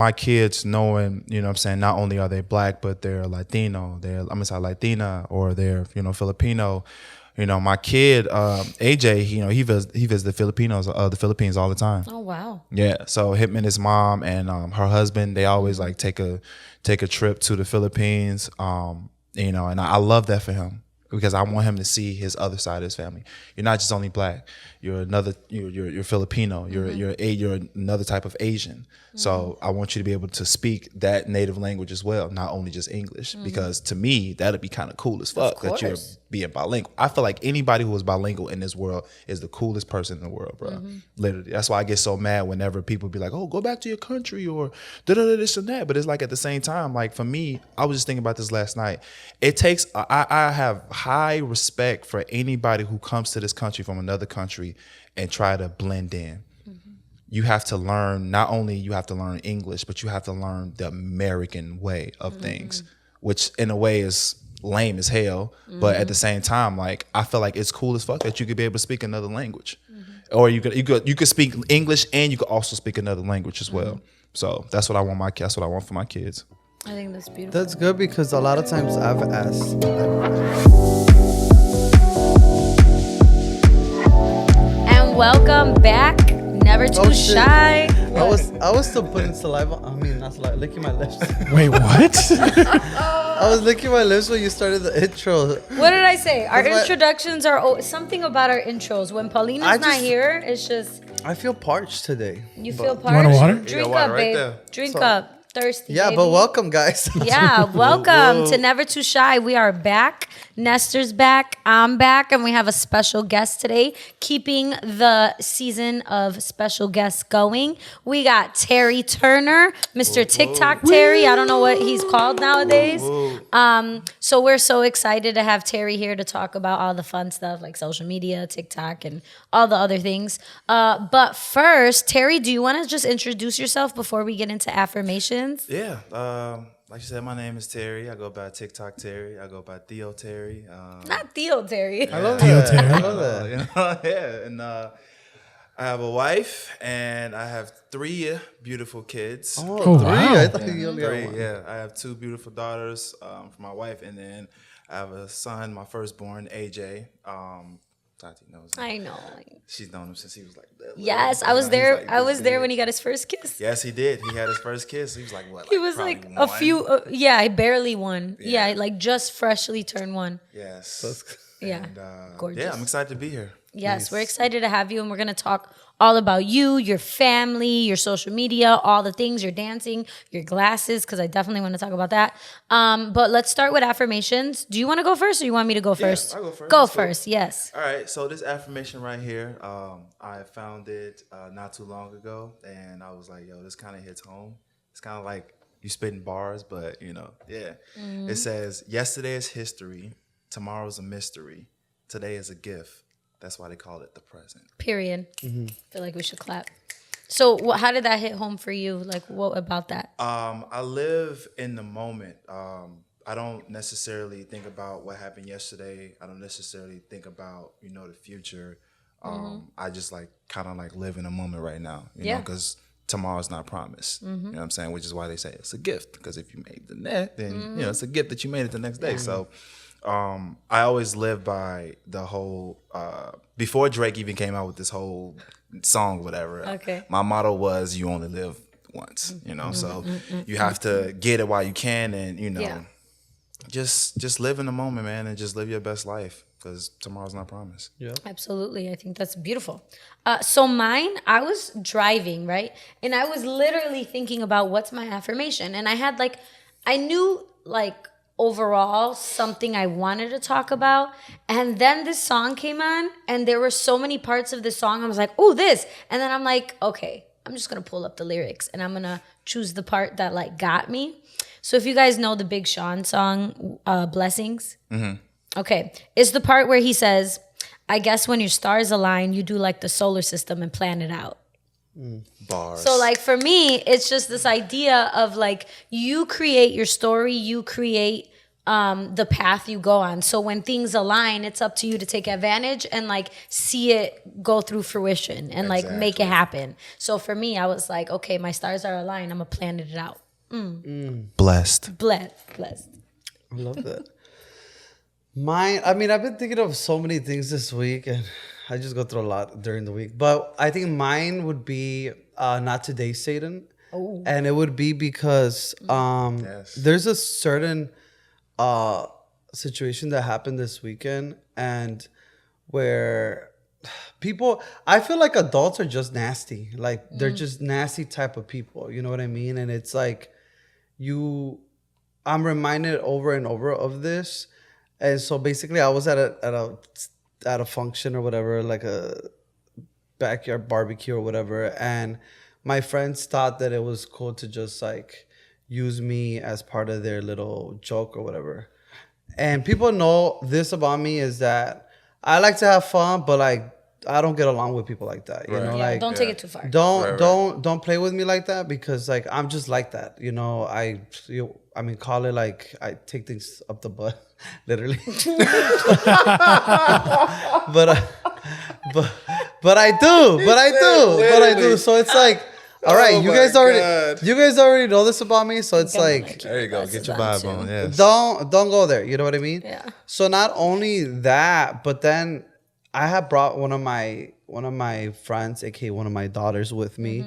My kids knowing, you know what I'm saying, not only are they black, but they're Latino, I'm gonna say Latina, or they're, Filipino. My kid, AJ, he visits the Philippines all the time. Oh wow. Yeah. So him and his mom and her husband, they always like take a trip to the Philippines. And I love that for him, because I want him to see his other side of his family. You're not just only black. You're you're Filipino. You're another type of Asian. So I want you to be able to speak that native language as well, not only just English. Because to me, that'd be kind of cool as fuck that you're being bilingual. I feel like anybody who is bilingual in this world is the coolest person in the world, bro. Literally. That's why I get so mad whenever people be like, "Oh, go back to your country," or this and that. But it's like, at the same time, like for me, I was just thinking about this last night. It takes I have high respect for anybody who comes to this country from another country and try to blend in. You have to learn, not only you have to learn English, but you have to learn the American way of things, which in a way is lame as hell. But at the same time, like, I feel like it's cool as fuck that you could be able to speak another language, or you could speak English and you could also speak another language as well. So that's what I want for my kids. I think that's beautiful. That's good, because a lot of times I've asked. And welcome back. Never too shy. I was still putting saliva. I mean, not saliva, licking my lips. Wait, what? I was licking my lips when you started the intro. What did I say? Our introductions are something about our intros. When Paulina's not here, it's just. I feel parched today. You feel parched? You want water? Drink water up, right babe. there. Drink up. Thirsty. Yeah, baby. but welcome, guys. Yeah, welcome to Never Too Shy. We are back. Nestor's back. I'm back. And we have a special guest today, keeping the season of special guests going. We got Terry Turner, Mr. TikTok Terry. I don't know what he's called nowadays. So we're so excited to have Terry here to talk about all the fun stuff like social media, TikTok, and all the other things. But first, Terry, do you want to just introduce yourself before we get into affirmations? Yeah. Like you said, my name is Terry. I go by TikTok Terry. I go by Theo Terry. Not Theo Terry. I love Theo that. Terry. I love that. Yeah. And I have a wife, and I have 3 beautiful kids. Oh, wow. 3? I thought you only had 3, one. yeah. I have 2 beautiful daughters from my wife, and then I have a son, my firstborn, AJ. Tati knows him. I know. She's known him since he was like that. Yes, little. I was He's there. like I was this there big. when he got his first kiss. Yes, he did. He had his first kiss. He was like, what? He was like probably a 1? few. Yeah, barely one. Yeah. Yeah, like just freshly turned 1. Yes. Yeah, And, gorgeous. yeah, I'm excited to be here. Yes, we're excited to have you, and we're gonna talk all about you, your family, your social media, all the things, your dancing, your glasses, because I definitely want to talk about that. But let's start with affirmations. Do you want to go first, or you want me to go first? I'll go first. Go Let's go. first. Yes. All right, so this affirmation right here, I found it not too long ago, and I was like, yo, this kind of hits home. It's kind of like you spitting bars, but yeah. It says, yesterday is history, tomorrow's a mystery, today is a gift. That's why they call it the present. Period. I feel like we should clap. So, how did that hit home for you? Like, what about that? I live in the moment. I don't necessarily think about what happened yesterday. I don't necessarily think about, the future. I just kind of live in a moment right now, you know, because tomorrow's not promised. You know what I'm saying? Which is why they say it's a gift. Because if you made the net, then, it's a gift that you made it the next day. So I always live by the whole, before Drake even came out with this whole song, whatever, Okay. my motto was, you only live once, so you have to get it while you can, and, just live in the moment, man, and just live your best life, because tomorrow's not promised. Yeah. Absolutely. I think that's beautiful. So mine, I was driving, right? And I was literally thinking about what's my affirmation. And I had I knew overall something I wanted to talk about. And then this song came on, and there were so many parts of the song. I was like, oh, this. And then I'm like, okay, I'm just going to pull up the lyrics, and I'm going to choose the part that got me. So if you guys know the Big Sean song, Blessings. Okay. It's the part where he says, I guess when your stars align, you do the solar system and plan it out. Bars. So for me, it's just this idea of you create your story, you create the path you go on. So when things align, it's up to you to take advantage and like see it go through fruition and like make it happen. So for me, I was like, okay, my stars are aligned. I'm gonna plan it out. Blessed. Blessed. I love that. Mine, I mean, I've been thinking of so many things this week, and I just go through a lot during the week. But I think mine would be not to date Satan. Oh. And it would be because there's a certain situation that happened this weekend, and where people, I feel like adults are just nasty. Like they're just nasty type of people. You know what I mean? And it's like I'm reminded over and over of this. And so basically, I was at a function or whatever, like a backyard barbecue or whatever, and my friends thought that it was cool to just like use me as part of their little joke or whatever. And people know this about me is that I like to have fun, but like I don't get along with people like that. You know, like don't take it too far. Don't play with me like that, because like I'm just like that. You know, I mean, call it like I take things up the butt, literally. but I do. So it's like, all right, you guys already know this about me. So it's like, there you go, get your vibe on. Yes. Don't go there. You know what I mean? Yeah. So not only that, but then I had brought one of my friends, aka one of my daughters, with me,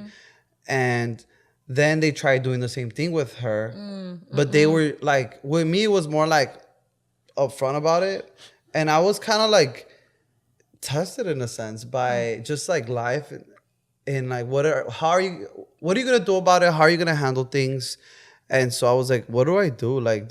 and then they tried doing the same thing with her, but they were like, with me, it was more like upfront about it, and I was kind of like tested in a sense by just like life, and like what are you gonna do about it? How are you gonna handle things? And so I was like, what do I do? Like,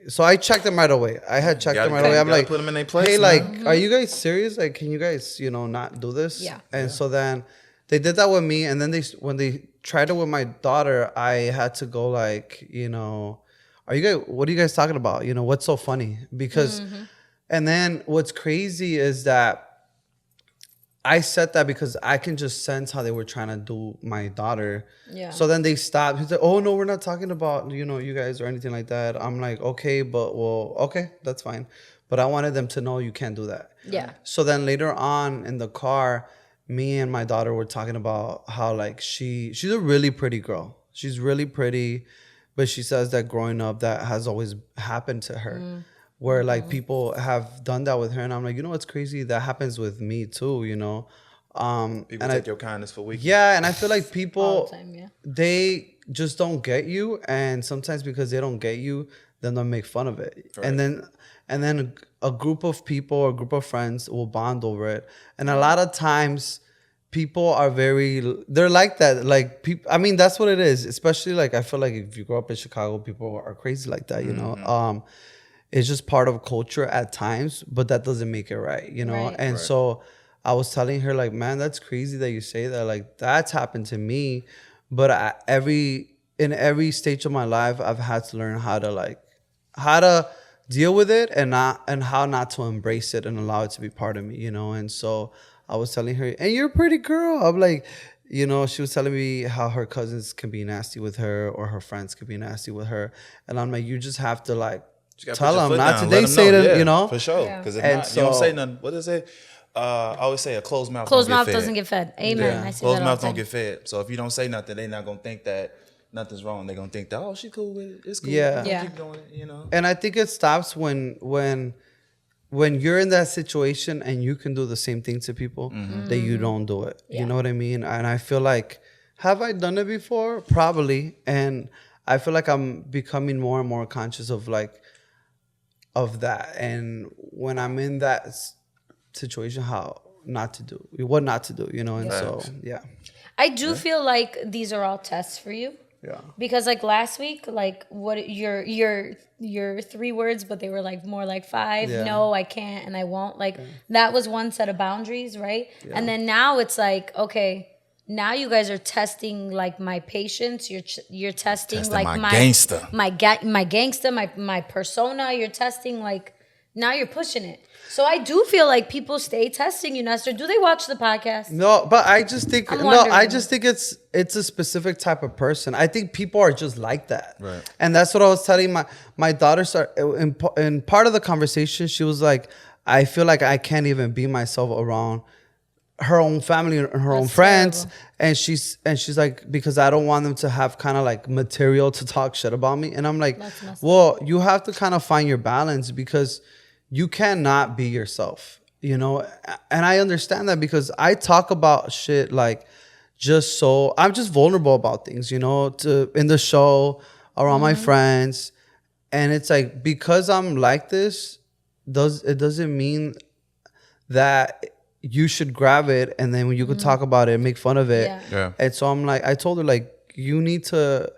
so I checked them right away. I had checked them right away. I'm like, put them in their place, hey, man. like, are you guys serious? Like, can you guys, not do this? Yeah. And so then they did that with me. And then when they tried it with my daughter, I had to go like, what are you guys talking about? What's so funny? Because, and then what's crazy is that I said that because I can just sense how they were trying to do my daughter. Yeah. So then they stopped. He's like, oh, no, we're not talking about, you guys or anything like that. I'm like, okay, okay, that's fine. But I wanted them to know you can't do that. Yeah. So then later on in the car, me and my daughter were talking about how like she's a really pretty girl. She's really pretty, but she says that growing up that has always happened to her. Where like people have done that with her, and I'm like, what's crazy? That happens with me too, People take your kindness for weakness. Yeah, and I feel like people, All the time, yeah. they just don't get you, and sometimes because they don't get you, then they'll make fun of it, right. and then a group of people or a group of friends will bond over it, and a lot of times people are they're like that, like people. I mean, that's what it is. Especially like I feel like if you grow up in Chicago, people are crazy like that, know. It's just part of culture at times, but that doesn't make it right, Right. And so I was telling her like, man, that's crazy that you say that. Like that's happened to me, but in every stage of my life, I've had to learn how to deal with it and how not to embrace it and allow it to be part of me, And so I was telling her, and you're a pretty girl. I'm like, she was telling me how her cousins can be nasty with her or her friends can be nasty with her, and I'm like, you just have to like. Tell them not to date Satan, For sure. Because if not, you don't say nothing. What is it? I always say a closed mouth doesn't get fed. Amen. Yeah. I see closed that mouth don't get fed. So if you don't say nothing, they're not going to think that nothing's wrong. They're going to think that, oh, she's cool with it. It's cool. Yeah. Keep doing it, And I think it stops when you're in that situation and you can do the same thing to people that you don't do it. Yeah. You know what I mean? And I feel like, have I done it before? Probably. And I feel like I'm becoming more and more conscious of that, and when I'm in that situation, what not to do, and so yeah. I do feel like these are all tests for you. Yeah. Because like last week, like what your 3 words, but they were like more like 5. Yeah. No, I can't and I won't. Like that was one set of boundaries, right? Yeah. And then now it's like, okay, now you guys are testing like my patience. You're testing like my gangster, my persona. You're testing like Now you're pushing it. So I do feel like people stay testing you, Nestor. Do they watch the podcast? No, but I just think I'm no, I wondering. just think it's a specific type of person. I think people are just like that. Right. And that's what I was telling my daughter. In part of the conversation, she was like, I feel like I can't even be myself around her own family and her own friends. Terrible. And she's like, because I don't want them to have kind of like material to talk shit about me. And I'm like, That's messed well, you have to kind of find your balance, because you cannot be yourself, you know? And I understand that, because I talk about shit like I'm just vulnerable about things, you know, in the show, around my friends. And it's like, because I'm like this, it doesn't mean that you should grab it and then when you could talk about it and make fun of it. Yeah. And so I'm like, I told her, like, you need to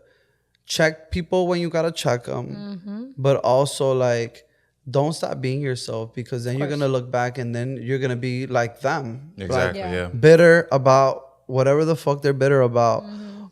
check people when you gotta check them, but also like, don't stop being yourself, because then you're gonna look back and then you're gonna be like them. Exactly. Yeah. Yeah. Bitter about whatever the fuck they're bitter about.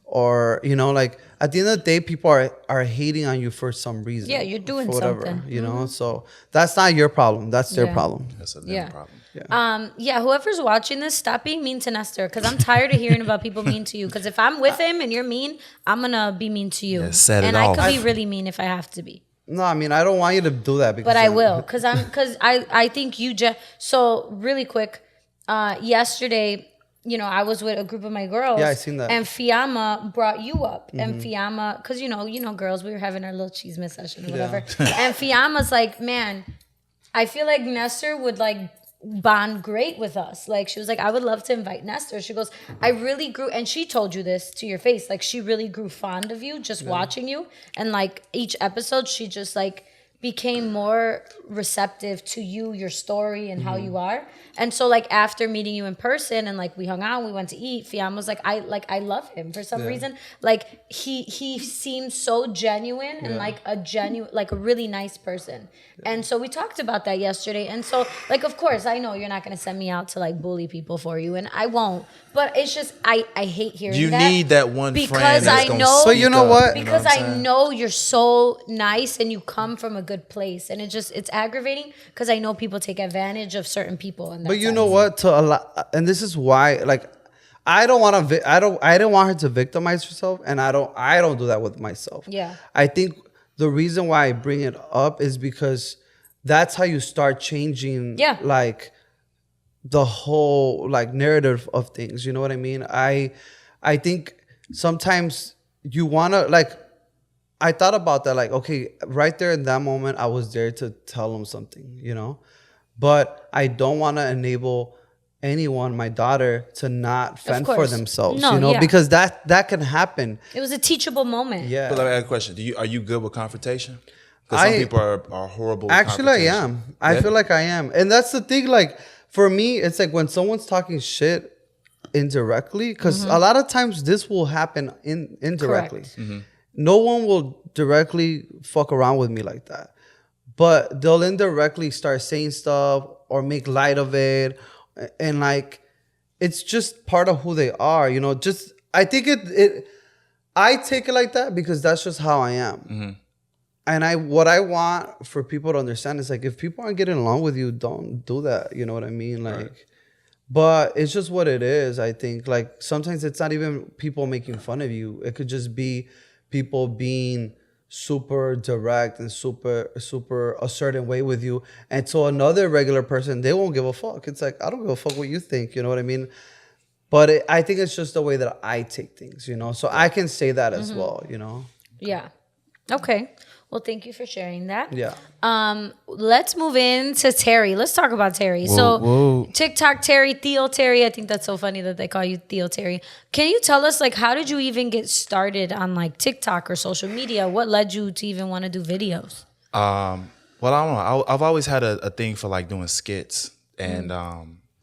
Or, you know, like at the end of the day, people are hating on you for some reason. Yeah, you're doing for whatever, something. you know? So that's not your problem. That's their Yeah. problem. That's a Yeah. problem. Whoever's watching this, stop being mean to Nestor, because I'm tired of hearing about people mean to you. Because if I'm with him and you're mean, I'm gonna be mean to you. Yeah, set it and I off. could be really mean if I have to be. No, I mean, I don't want you to do that. Because But I will, because I think you just, so really quick, yesterday, you know, I was with a group of my girls. Yeah, I seen that. And Fiamma brought you up. And Fiamma, because you know, girls, we were having our little chisme session or whatever. And Fiamma's like, man, I feel like Nestor would like bond great with us. Like, she was like, I would love to invite Nestor. She goes, I really grew, and she told you this to your face, like she really grew fond of you just watching you. And like each episode, she just like became more receptive to you, your story, and how you are. And so like after meeting you in person and like we hung out, we went to eat, Fiamma was like, I love him for some reason. Like he seems so genuine and like a really nice person. And so we talked about that yesterday. And so like, of course, I know you're not gonna send me out to like bully people for you, and I won't. But it's just I hate hearing You that. need that one because friend that's I gonna know, But you know speak what? up, because what I'm I saying? know you're so nice and you come from a good place, and it's aggravating because I know people take advantage of certain people. And But you know what? To a lot, and this is why, like, I don't want to. I don't want her to victimize herself, and I don't do that with myself. Yeah. I think the reason why I bring it up is because that's how you start changing. Yeah. Like the whole like narrative of things. You know what I mean? I think sometimes you wanna like. I thought about that, like, okay, right there in that moment, I was there to tell him something, you know? But I don't want to enable anyone, my daughter, to not fend for course. themselves, No, you know? yeah. Because that can happen. It was a teachable moment. Yeah. But let me ask you a question. Are you good with confrontation? Because some people are horrible with Actually, I confrontation. am. I Yeah? feel like I am. And that's the thing, like, for me, it's like when someone's talking shit indirectly, because a lot of times this will happen indirectly. Correct. No one will directly fuck around with me like that. But they'll indirectly start saying stuff or make light of it. And like, it's just part of who they are, you know? Just, I think I take it like that because that's just how I am. And what I want for people to understand is like, if people aren't getting along with you, don't do that. You know what I mean? Like, but it's just what it is. I think like sometimes it's not even people making fun of you. It could just be people being super direct and super a certain way with you, and so another regular person, they won't give a fuck. It's like, I don't give a fuck what you think, you know what I mean? But I think it's just the way that I take things, you know, so I can say that as well, you know. Yeah. Okay. Well, thank you for sharing that. Yeah. Let's move into Terry. Let's talk about Terry. Whoa. TikTok Terry, Theo Terry. I think that's so funny that they call you Theo Terry. Can you tell us, like, how did you even get started on like TikTok or social media? What led you to even want to do videos? Well, I don't know. I've always had a thing for like doing skits, and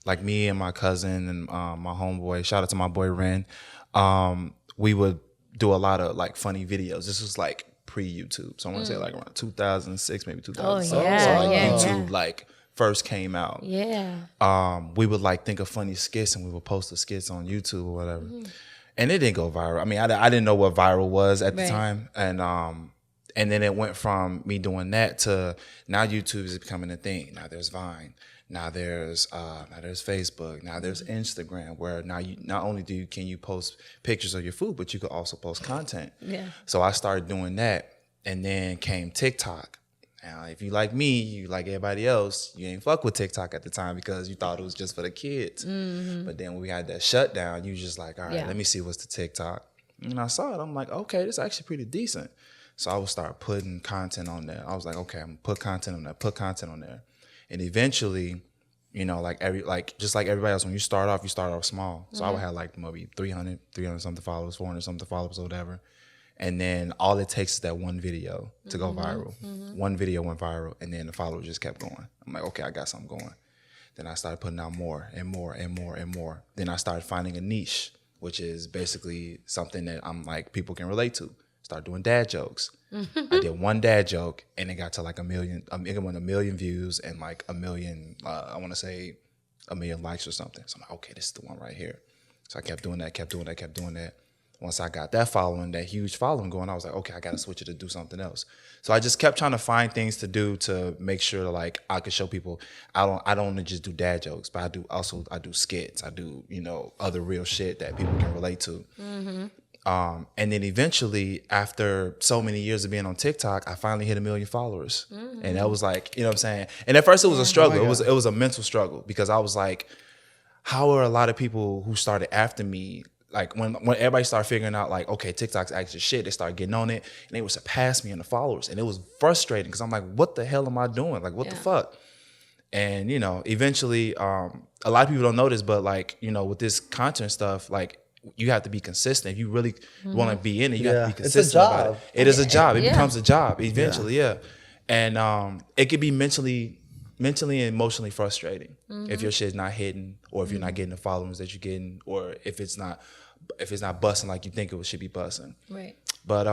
like me and my cousin and my homeboy. Shout out to my boy Ren. We would do a lot of like funny videos. This was like pre-YouTube, so I want to say like around 2006, maybe 2007. yeah, so like yeah, YouTube yeah. like first came out. Yeah. We would like think of funny skits and we would post the skits on YouTube or whatever. And it didn't go viral. I mean, I didn't know what viral was at the Right. time. And And then it went from me doing that to now YouTube is becoming a thing. Now there's Vine. Now there's Facebook. Now there's Instagram, where now you not only can you post pictures of your food, but you could also post content. Yeah. So I started doing that, and then came TikTok. Now, if you like me, you like everybody else, you ain't fuck with TikTok at the time because you thought it was just for the kids. But then when we had that shutdown, you just like, all right, let me see what's the TikTok. And I saw it. I'm like, okay, this is actually pretty decent. So I would start putting content on there. I was like, okay, I'm gonna put content on there. And eventually, you know, just like everybody else, when you start off small. So I would have like maybe 300 something followers, 400 something followers or whatever. And then all it takes is that one video to go viral. One video went viral, and then the followers just kept going. I'm like, okay, I got something going. Then I started putting out more and more and more and more. Then I started finding a niche, which is basically something that I'm like, people can relate to. Start doing dad jokes. I did one dad joke, and it got to like 1 million. It went 1 million views and like 1 million. I want to say 1 million likes or something. So I'm like, okay, this is the one right here. So I kept doing that. Once I got that following, that huge following going, I was like, okay, I got to switch it to do something else. So I just kept trying to find things to do to make sure like I could show people I don't only just do dad jokes, but I do skits. I do, you know, other real shit that people can relate to. And then eventually, after so many years of being on TikTok, I finally hit 1 million followers. And that was like, you know what I'm saying? And at first it was a struggle. It was a mental struggle because I was like, how are a lot of people who started after me, like when everybody started figuring out like, okay, TikTok's actually shit, they started getting on it and they would surpass me in the followers. And it was frustrating because I'm like, what the hell am I doing? Like, what the fuck? And, you know, eventually, a lot of people don't know this, but like, you know, with this content stuff, like, you have to be consistent. If you really want to be in it, you have to be consistent about it. It is a job. It becomes a job eventually, And it could be mentally and emotionally frustrating if your shit's not hitting, or if you're not getting the followers that you're getting, or if it's not busting like you think it should be busting. Right. But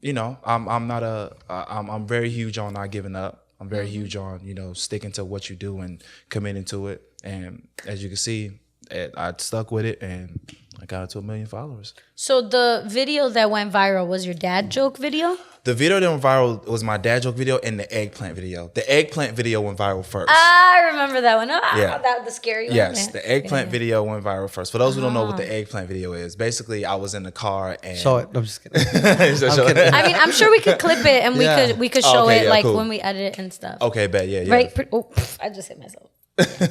you know, I'm very huge on not giving up. I'm very huge on, you know, sticking to what you do and committing to it. And as you can see, I stuck with it and I got it to 1 million followers. So the video that went viral was your dad joke video? The video that went viral was my dad joke video and the eggplant video. The eggplant video went viral first. I remember that one. The scary one. Yes, the eggplant video went viral first. For those who don't know what the eggplant video is, basically I was in the car and... Show it. I'm just kidding. I mean, I'm sure we could clip it and we could show it like when we edit it and stuff. Okay, bet, yeah. Right? I just hit myself.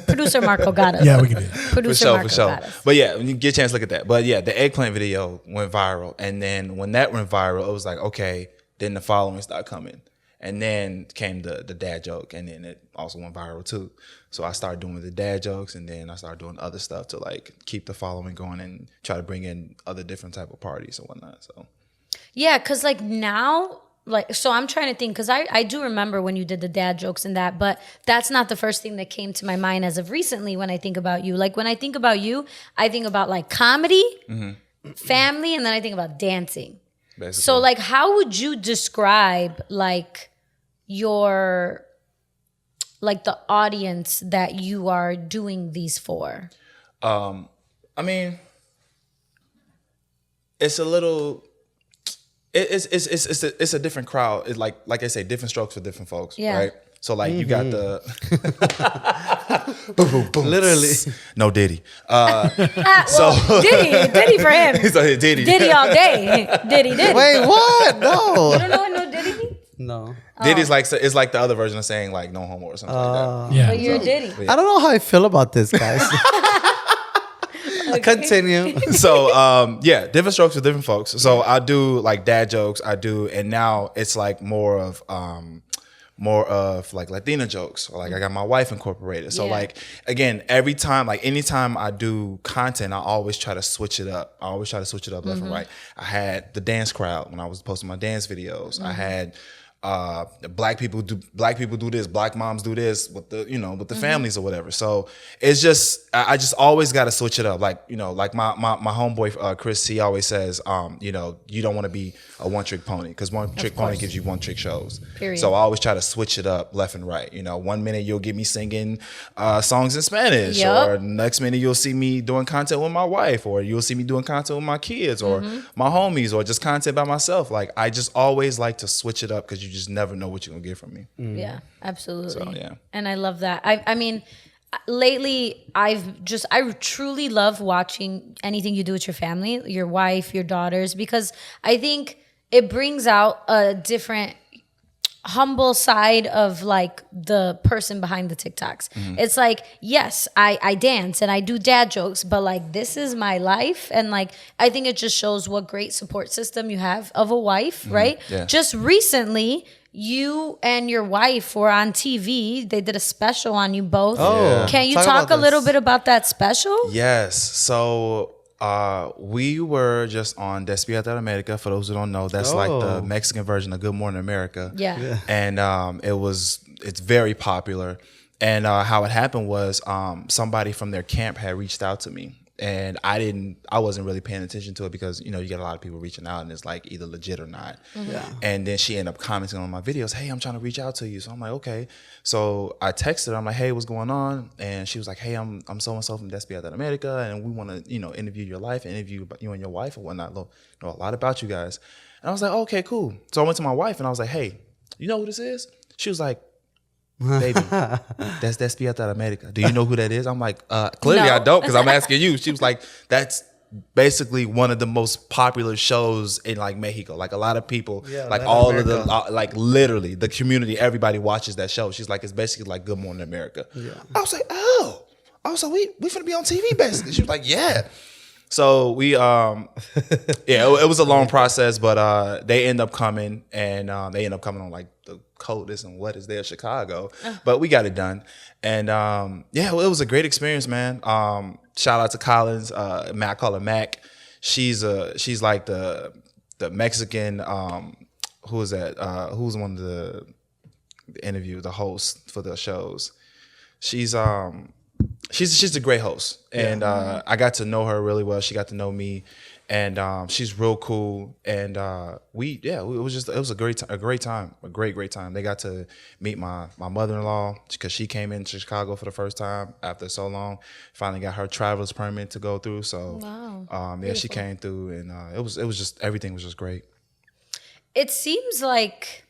Producer Marco got us. Yeah, we can do it. Producer Marco got us. But yeah, when you get a chance to look at that. But yeah, the eggplant video went viral. And then when that went viral, it was like, okay, then the following started coming. And then came the dad joke, and then it also went viral too. So I started doing the dad jokes, and then I started doing other stuff to like keep the following going and try to bring in other different type of parties and whatnot. So yeah, because like now... Like, so I'm trying to think, because I do remember when you did the dad jokes and that, but that's not the first thing that came to my mind as of recently when I think about you. Like, when I think about you, I think about like comedy, family, and then I think about dancing. Basically. So like, how would you describe like your, like the audience that you are doing these for? I mean, it's a little... It's a different crowd. It's like I say, different strokes for different folks, right? So like you got the boom, boom, boom, literally no Diddy. Diddy for him. So Diddy all day. Diddy. Wait, what? No. You don't know what no Diddy means? No. Diddy's like, it's like the other version of saying like no homo or something like that. Yeah. But you're Diddy. I don't know how I feel about this, guys. Continue. So different strokes for different folks. So I do like dad jokes. And now it's like more of like Latina jokes. Or like I got my wife incorporated. So like again, anytime I do content, I always try to switch it up. Left and right. I had the dance crowd when I was posting my dance videos. I had black people do this, black moms do this with the with the families or whatever. So it's just I just always got to switch it up. Like like my homeboy Chris, he always says you don't want to be a one trick pony, because one trick pony gives you one trick shows. Period. So I always try to switch it up left and right. 1 minute you'll get me singing songs in Spanish, or next minute you'll see me doing content with my wife, or you'll see me doing content with my kids or my homies, or just content by myself. Like I just always like to switch it up, because you just never know what you're gonna get from me. Yeah, absolutely. So, yeah. And I love that. I mean, lately I truly love watching anything you do with your family, your wife, your daughters, because I think it brings out a different humble side of like the person behind the TikToks. It's like, yes, I dance and I do dad jokes, but like this is my life. And like I think it just shows what great support system you have of a wife, right? Yeah. Just recently, you and your wife were on TV. They did a special on you both. Oh, Can you talk talk a about little this. bit about that special? Yes. So we were just on Despierta America. For those who don't know, that's like the Mexican version of Good Morning America. Yeah. And it's very popular. And how it happened was somebody from their camp had reached out to me. And I wasn't really paying attention to it, because you get a lot of people reaching out and it's like either legit or not. Yeah. And then she ended up commenting on my videos, "Hey, I'm trying to reach out to you." So I'm like, okay. So I texted her. I'm like, "Hey, what's going on?" And she was like, "Hey, I'm so and so from Despierta America, and we want to interview your life, interview you and your wife and whatnot. Know a lot about you guys." And I was like, "Okay, cool." So I went to my wife and I was like, "Hey, you know who this is?" She was like, "Baby, that's Despierta America. Do you know who that is?" I'm like, clearly No. I don't, because I'm asking you. She was like, "That's basically one of the most popular shows in like Mexico. Like a lot of people, like Latin all America. of the, like literally the community, everybody watches that show." She's like, "It's basically like Good Morning America." Yeah. I was like, "Oh." I was like, we finna be on TV basically. She was like, "Yeah." So we, it was a long process, but they end up coming, and they end up coming on like the coldest and wettest day of Chicago, but we got it done. And it was a great experience, man. Shout out to Collins, Mac, I call her Mac. She's like the Mexican, who is that? Who's one of the hosts for the shows. She's a great host, and I got to know her really well. She got to know me, and she's real cool. And it was a great time. They got to meet my mother-in-law, because she came into Chicago for the first time after so long. Finally got her traveler's permit to go through. So she came through, and it was just, everything was just great. It seems like,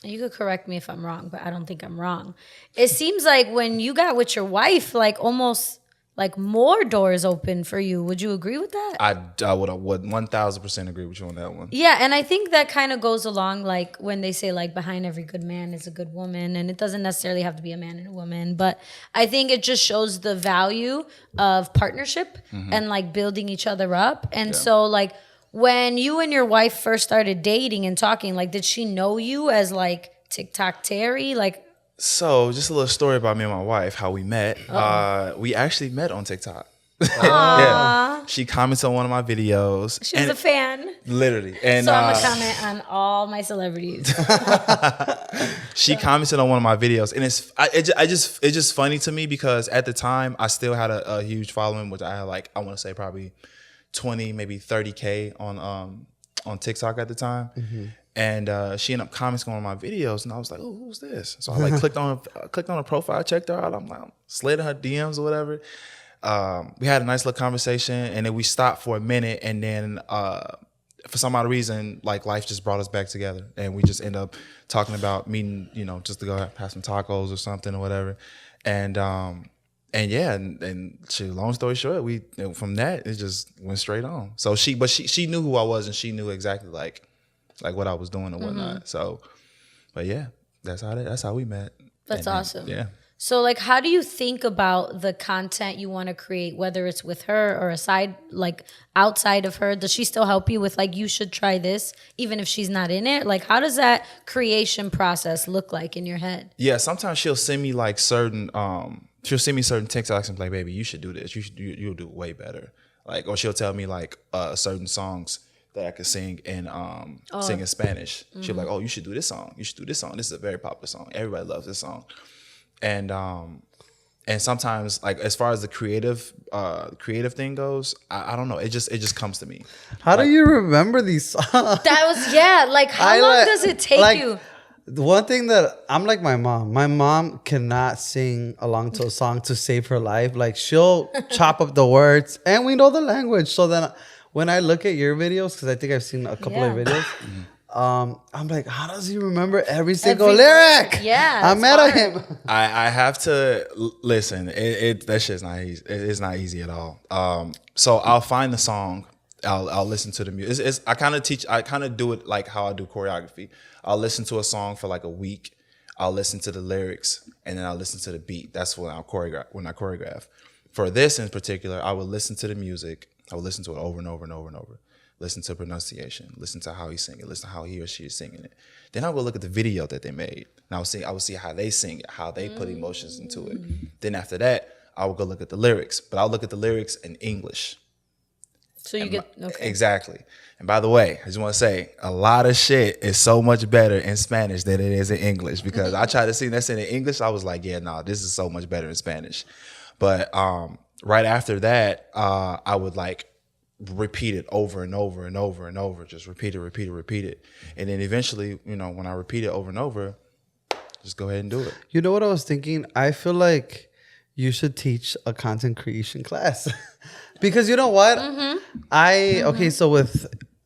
you could correct me if I'm wrong, but I don't think I'm wrong. It seems like when you got with your wife, like almost like more doors open for you. Would you agree with that? I would 1000% agree with you on that one. Yeah, and I think that kind of goes along like when they say like behind every good man is a good woman, and it doesn't necessarily have to be a man and a woman, but I think it just shows the value of partnership and like building each other up. And so like when you and your wife first started dating and talking, like did she know you as like TikTok Terry? Like, so just a little story about me and my wife, how we met. We actually met on TikTok. Aww. She commented on one of my videos. She was a fan. Literally. And So I'm gonna comment on all my celebrities. she commented on one of my videos, and it's just funny to me, because at the time I still had a huge following, which I had like, I want to say probably 20, maybe 30K on TikTok at the time. And she ended up commenting on my videos, and I was like, "Oh, who's this?" So I like clicked on her profile, checked her out. I'm like, slid in her DMs or whatever. We had a nice little conversation, and then we stopped for a minute, and then for some odd reason, like life just brought us back together, and we just end up talking about meeting, just to go have some tacos or something or whatever. And long story short, from that it just went straight on. So she knew who I was, and she knew exactly like what I was doing and whatnot. So, but yeah, that's how we met. That's awesome. Yeah. So like, how do you think about the content you want to create, whether it's with her or outside of her? Does she still help you with like, you should try this, even if she's not in it? Like, how does that creation process look like in your head? Yeah, sometimes she'll send me like certain TikToks and be like, "Baby, you should do this. You'll do it way better." Like, or she'll tell me like certain songs that I could sing in Spanish. She'd be like, "Oh, you should do this song. You should do this song. This is a very popular song. Everybody loves this song." And sometimes, like, as far as the creative thing goes, I don't know. It just comes to me. How do you remember these songs? That was like how long does it take you? The one thing that I'm like my mom. My mom cannot sing along to a song to save her life. Like, she'll chop up the words, and we know the language. So then, when I look at your videos, because I think I've seen a couple of videos, I'm like, how does he remember every single lyric? Yeah, I'm mad at him. I have to listen. That shit's not easy. It's not easy at all. So I'll find the song. I'll listen to the music. I kind of do it like how I do choreography. I'll listen to a song for like a week. I'll listen to the lyrics, and then I'll listen to the beat. That's when I choreograph. For this in particular, I would listen to the music. I would listen to it over and over and over and over. Listen to pronunciation. Listen to how he's singing. Listen to how he or she is singing it. Then I would look at the video that they made, and I would see how they sing it, how they put emotions into it. Then after that, I would go look at the lyrics, but I'll look at the lyrics in English. So you get Exactly. And by the way, I just want to say, a lot of shit is so much better in Spanish than it is in English, because I tried to sing that in English. I was like, yeah, no, this is so much better in Spanish. But right after that, I would like repeat it over and over and over and over. Just repeat it. And then eventually, when I repeat it over and over, just go ahead and do it. You know what I was thinking? I feel like you should teach a content creation class. Because you know what?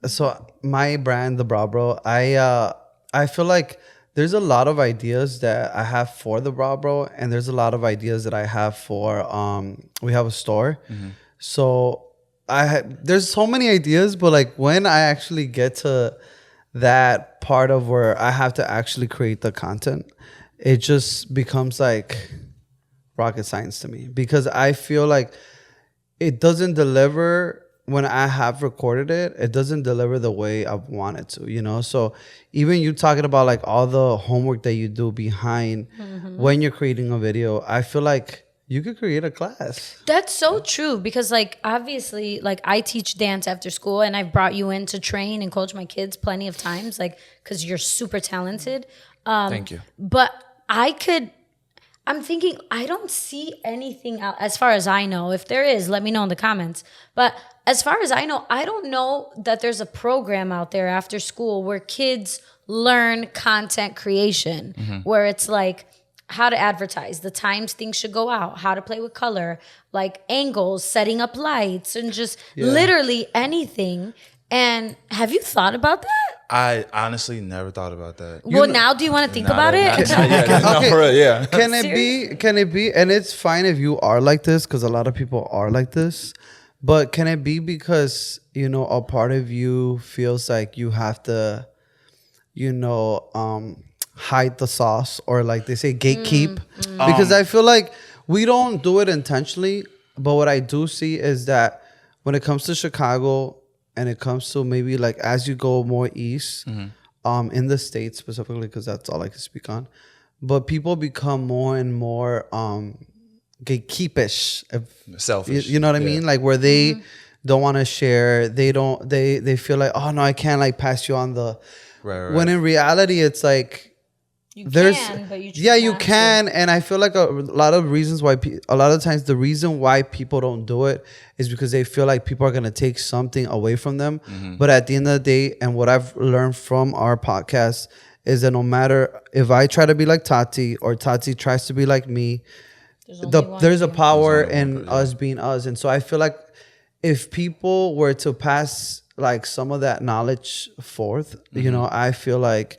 So my brand, the Bra Bro, I feel like there's a lot of ideas that I have for the Bra Bro, and there's a lot of ideas that I have for we have a store. So there's so many ideas, but like when I actually get to that part of where I have to actually create the content, it just becomes like rocket science to me, because I feel like it doesn't deliver when I have recorded it. It doesn't deliver the way I want it to, So even you talking about like all the homework that you do behind when you're creating a video, I feel like you could create a class. That's so true, because like obviously like I teach dance after school, and I've brought you in to train and coach my kids plenty of times, like because you're super talented. Thank you. But I'm thinking, I don't see anything out, as far as I know. If there is, let me know in the comments. But as far as I know, I don't know that there's a program out there after school where kids learn content creation, where it's like how to advertise, the times things should go out, how to play with color, like angles, setting up lights, and just literally anything. And have you thought about that? I honestly never thought about that. Well, now do you want to think about it? Yeah. Can it be, and it's fine if you are like this, because a lot of people are like this, but can it be because, a part of you feels like you have to, hide the sauce, or like they say, gatekeep? Because I feel like we don't do it intentionally, but what I do see is that when it comes to Chicago, and it comes to maybe like as you go more east, in the States specifically, because that's all I can speak on, but people become more and more gatekeepish, selfish. You know what I mean? Like where they don't want to share. They feel like, oh no, I can't like pass you on the. Right. When in reality, it's like. You can, but you you can, and I feel like a lot of reasons why a lot of times the reason why people don't do it is because they feel like people are gonna take something away from them. But at the end of the day, and what I've learned from our podcast is that no matter if I try to be like Tati or Tati tries to be like me, there's a power in us being us. And so I feel like if people were to pass like some of that knowledge forth, I feel like,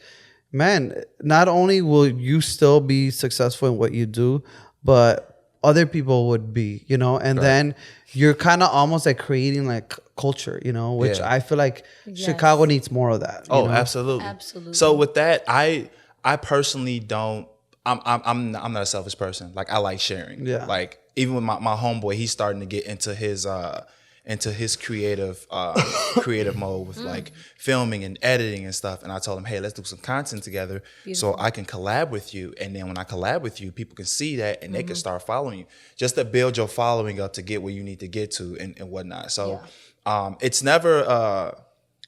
man, not only will you still be successful in what you do, but other people would be, and then you're kind of almost like creating like culture, which I feel like Chicago needs more of that. Oh, absolutely. So with that, I personally don't, I'm not a selfish person. Like I like sharing. Yeah. Like even with my homeboy, he's starting to get into his creative mode with like filming and editing and stuff. And I told him, hey, let's do some content together. Beautiful. So I can collab with you. And then when I collab with you, people can see that and they can start following you, just to build your following up to get where you need to get to and whatnot. So it's never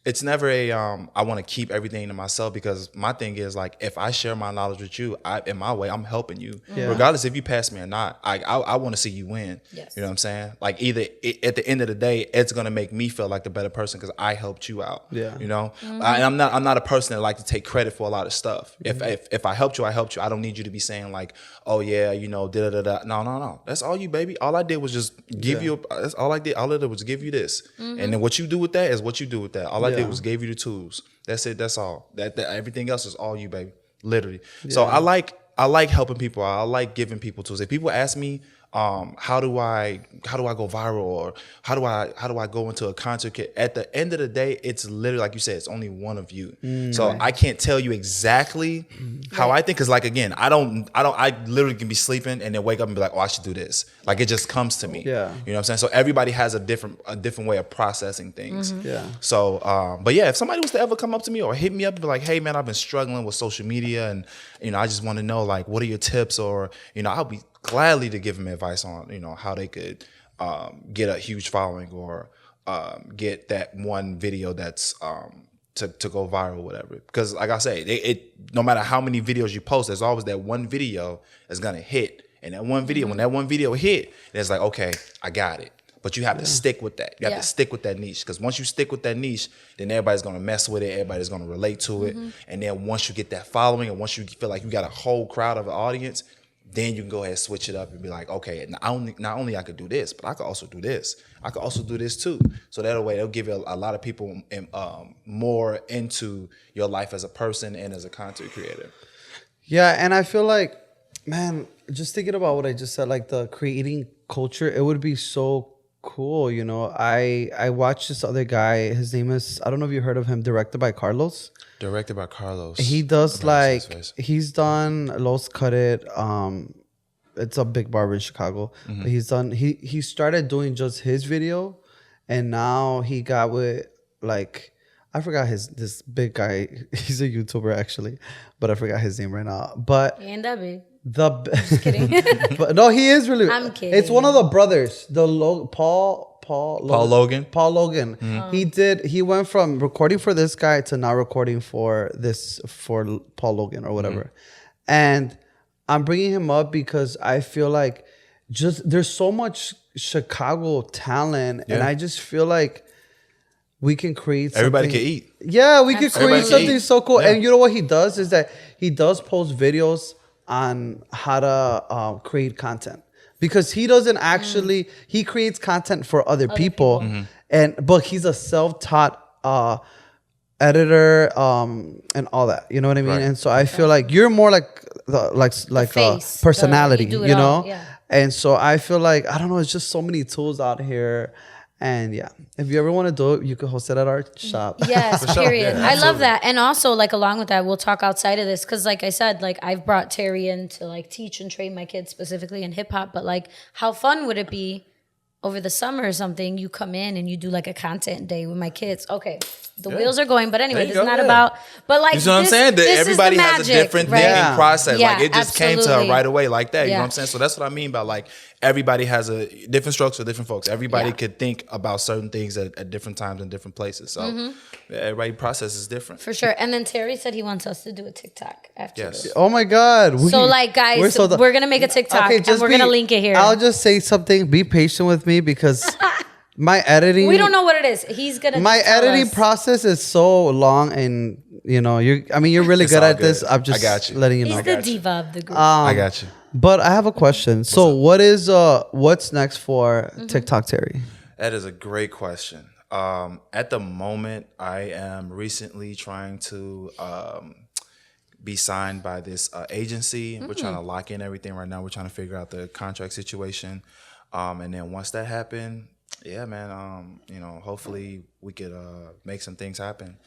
it's never a I want to keep everything to myself, because my thing is like, if I share my knowledge with you, in my way, I'm helping you, regardless if you pass me or not. I want to see you win. Yes. You know what I'm saying? Like, either at the end of the day, it's gonna make me feel like the better person because I helped you out. Yeah. You know, and I'm not a person that like to take credit for a lot of stuff. If I helped you, I helped you. I don't need you to be saying like, oh yeah, you know, da da da. No. That's all you, baby. All I did was just give you. That's all I did. All I did was give you this, and then what you do with that is what you do with that. All I did was gave you the tools. That's it. That's all. That everything else is all you, baby. Literally. So I like helping people. I like giving people tools. If people ask me, how do I go viral, or how do I go into a concert kit? At the end of the day, it's literally like you said, it's only one of you. So I can't tell you exactly how I think, because like, again, I literally can be sleeping and then wake up and be like, oh, I should do this. Like, it just comes to me. Yeah. You know what I'm saying? So everybody has a different way of processing things. Yeah. So but yeah, if somebody was to ever come up to me or hit me up and be like, hey man, I've been struggling with social media, and you know, I just want to know, like, what are your tips? Or, you know, I'll be gladly to give them advice on, you know, how they could get a huge following, or get that one video that's to go viral, whatever. Because like I say, no matter how many videos you post, there's always that one video that's gonna hit. And that one video, when that one video hit, it's like, okay, I got it. But you have to stick with that. You have to stick with that niche. Because once you stick with that niche, then everybody's going to mess with it. Everybody's going to relate to it. And then once you get that following, and once you feel like you got a whole crowd of an audience, then you can go ahead and switch it up and be like, okay, not only I could do this, but I could also do this. I could also do this too. So that way, it'll give you a lot of people more into your life as a person and as a content creator. Yeah, and I feel like, man, just thinking about what I just said, like the creating culture, it would be so cool. You know, I watched this other guy. His name is, I don't know if you heard of him, Directed by Carlos. Directed by Carlos. He does he's done Los Cut It. It's a big barber in Chicago. But he's done, he started doing just his video, and now he got with like, I forgot this big guy. He's a YouTuber actually, but I forgot his name right now. But He ain't that big. just kidding. But no, he is really. I'm kidding. It's one of the brothers, Paul Logan. Paul Logan. He went from recording for this guy to now recording for Paul Logan or whatever. And I'm bringing him up because I feel like there's so much Chicago talent, and I just feel like we can create something. Everybody can eat. Yeah, we can create something so cool. Yeah. And you know what he does is that he does post videos on how to create content, because he doesn't actually he creates content for other people. But he's a self-taught editor and all that, you know what I mean? Right. And so I feel like you're more like a face, personality, you do it you all, know. yeah. And so I feel like, I don't know, it's just so many tools out here. And yeah, if you ever want to do it, you can host it at our shop. Yes, sure. period. Yeah, I love that. And also, like, along with that, we'll talk outside of this. Because, like I said, like, I've brought Terry in to, like, teach and train my kids specifically in hip-hop. But, like, how fun would it be over the summer or something, you come in and you do, like, a content day with my kids? Okay, the wheels are going. But anyway, it's not about... But, like, you know what I'm saying? Everybody has a different thinking process. Yeah, like, it just came to her right away like that. You know Yeah. what I'm saying? So that's what I mean by, like, everybody has a different strokes for different folks. Everybody could think about certain things at different times and different places. So everybody process is different. For sure. And then Terry said he wants us to do a TikTok after this. Oh my God. So, like, guys, we're going to make a TikTok and we're going to link it here. I'll just say something. Be patient with me because my editing... We don't know what it is. He's going to My editing process is so long, and, you know, you're really good at this. I'm just letting you know. He's the diva of the group. I got you. But I have a question. So what's next for TikTok, Terry? That is a great question. At the moment, I am recently trying to be signed by this agency. We're trying to lock in everything right now. We're trying to figure out the contract situation. And then once that happens, yeah, man, you know, hopefully we could make some things happen.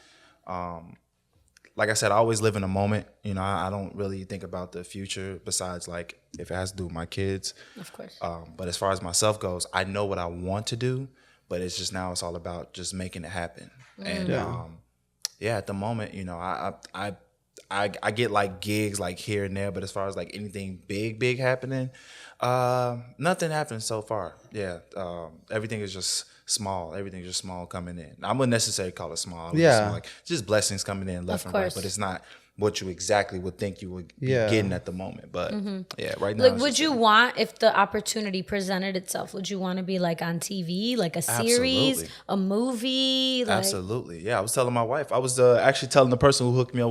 Like I said, I always live in a moment. You know, I don't really think about the future besides, like, if it has to do with my kids. Of course. But as far as myself goes, I know what I want to do, but it's just now it's all about just making it happen. And at the moment, you know, I get like gigs like here and there, but as far as like anything big happening, nothing happened so far. Yeah, everything is just small. Everything's just small coming in. I wouldn't necessarily call it small. I would Yeah. just, like, just blessings coming in left Of and right, course. but it's not what you exactly would think you would be Yeah. getting at the moment. But yeah, right now. Like, it's would just you want, if the opportunity presented itself, would you want to be like on TV, like a series, Absolutely. a movie? Like, Absolutely. Yeah, I was telling my wife. I was actually telling the person who hooked me up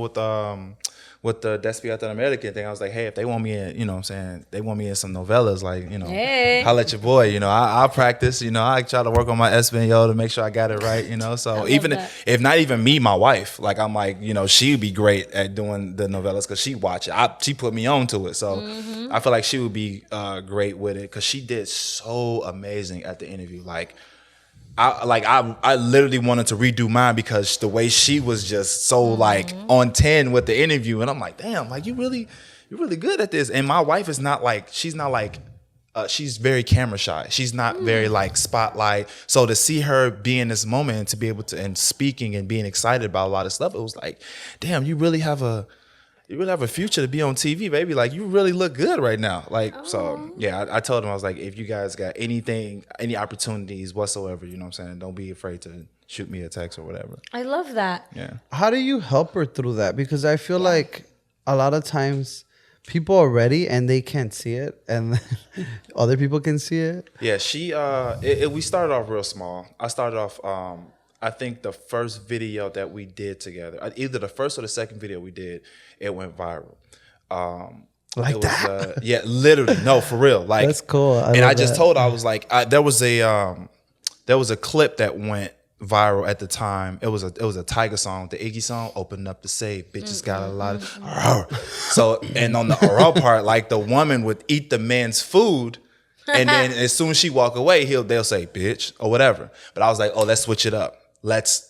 with the Despierta American thing. I was like, hey, if they want me in, you know what I'm saying, they want me in some novellas, like, you know, Hey. holla at your boy, you know, I'll practice, you know, I try to work on my Espanol to make sure I got it right, you know. So love even that. if not even me, my wife, like, I'm like, you know, she'd be great at doing the novellas because she watch it. She put me on to it. So I feel like she would be great with it because she did so amazing at the interview. Like, I literally wanted to redo mine because the way she was just so like on 10 with the interview, and I'm like, damn, like you're really good at this. And my wife is not like, she's very camera shy. She's not very like spotlight. So to see her be in this moment and to be able to, and speaking and being excited about a lot of stuff, it was like, damn, you really have a future to be on TV, baby. Like, you really look good right now. Like, so yeah, I told him, I was like, if you guys got any opportunities whatsoever, you know what I'm saying, don't be afraid to shoot me a text or whatever. I love that. Yeah. How do you help her through that? Because I feel like a lot of times people are ready and they can't see it, and other people can see it. Yeah, we started off real small. I started off, I think the first video that we did together, either the first or the second video we did, it went viral. Like that? Yeah, literally. No, for real. Like, That's cool. I just told her, I was like, there was a clip that went viral at the time. It was a Tiger song, the Iggy song, "Open Up to Say," bitches got a lot of. So, and on the oral part, like, the woman would eat the man's food, and then as soon as she walk away, they'll say bitch or whatever. But I was like, oh, let's switch it up.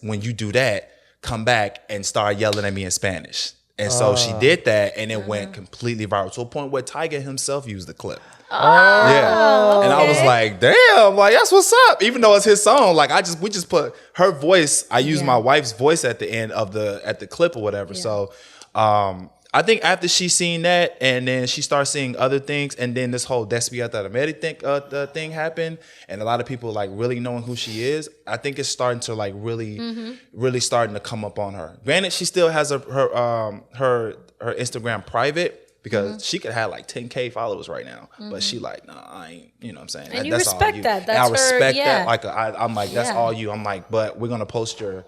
When you do that, come back and start yelling at me in Spanish. And so she did that, and it went completely viral to a point where Tiger himself used the clip. Yeah. And I was like, damn, like, that's what's up. Even though it's his song, like, we just put her voice. I used my wife's voice at the end of the clip or whatever. Yeah. So I think after she seen that, and then she started seeing other things, and then this whole Despierta America thing happened, and a lot of people like really knowing who she is, I think it's starting to like really starting to come up on her. Granted, she still has her Instagram private, because she could have like 10K followers right now, but she like, nah, I ain't, you know what I'm saying? And you that's respect all you. that. That's and I respect her, that. Like, I'm like, that's Yeah. all you. I'm like, but we're gonna post your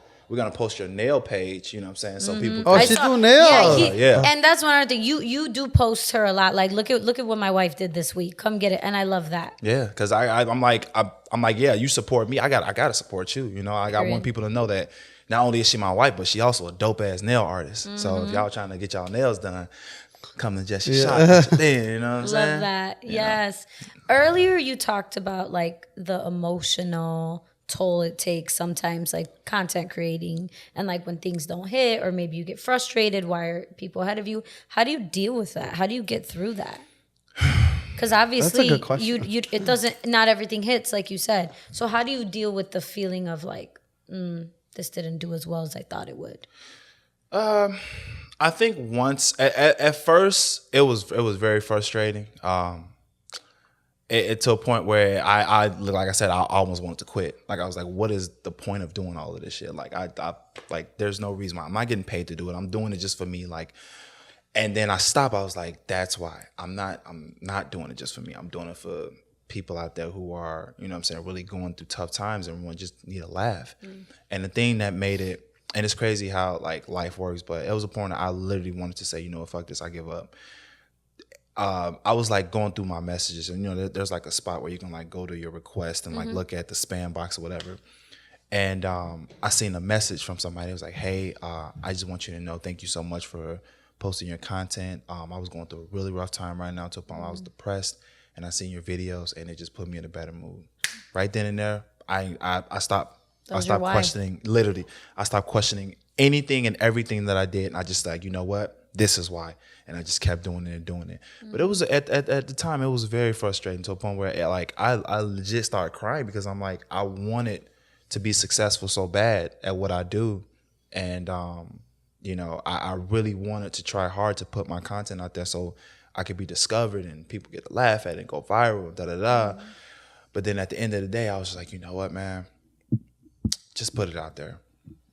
nail page, you know what I'm saying? So people Oh, can, she do nails. Yeah. And that's one other thing. You do post her a lot. Like, look at what my wife did this week. Come get it. And I love that. Yeah, because I'm like, yeah, you support me. I gotta support you. You know, I want Agreed. people to know that not only is she my wife, but she also a dope ass nail artist. So if y'all trying to get y'all nails done, come to Jesse Shop. You know what I'm saying? Love that. Yes. Earlier you talked about like the emotional toll it takes sometimes, like content creating, and like when things don't hit, or maybe you get frustrated, why are people ahead of you? How do you deal with that? How do you get through that? Because obviously That's a good question. you it doesn't, not everything hits like you said. So how do you deal with the feeling of like, this didn't do as well as I thought it would? I think once at first it was very frustrating. It to a point where I like I said, I almost wanted to quit. Like, I was like, what is the point of doing all of this shit? Like, I like, there's no reason why. I'm not getting paid to do it. I'm doing it just for me. Like, and then I stopped. I was like, that's why I'm not doing it just for me. I'm doing it for people out there who are, you know what I'm saying, really going through tough times, and everyone just need a laugh. And the thing that made it, and it's crazy how like life works, but it was a point that I literally wanted to say, you know what, fuck this, I give up. I was like going through my messages, and you know, there's like a spot where you can like go to your request and like look at the spam box or whatever. And I seen a message from somebody. It was like, hey, I just want you to know, thank you so much for posting your content. I was going through a really rough time right now, to a point I was depressed, and I seen your videos, and it just put me in a better mood. Right then and there, I stopped questioning, literally, I stopped questioning anything and everything that I did. And I just like, you know what? This is why. And I just kept doing it and doing it. But it was at the time, it was very frustrating, to a point where like I legit started crying, because I'm like, I wanted to be successful so bad at what I do. And, you know, I really wanted to try hard to put my content out there so I could be discovered and people get to laugh at it and go viral, But then at the end of the day, I was just like, you know what, man? just put it out there.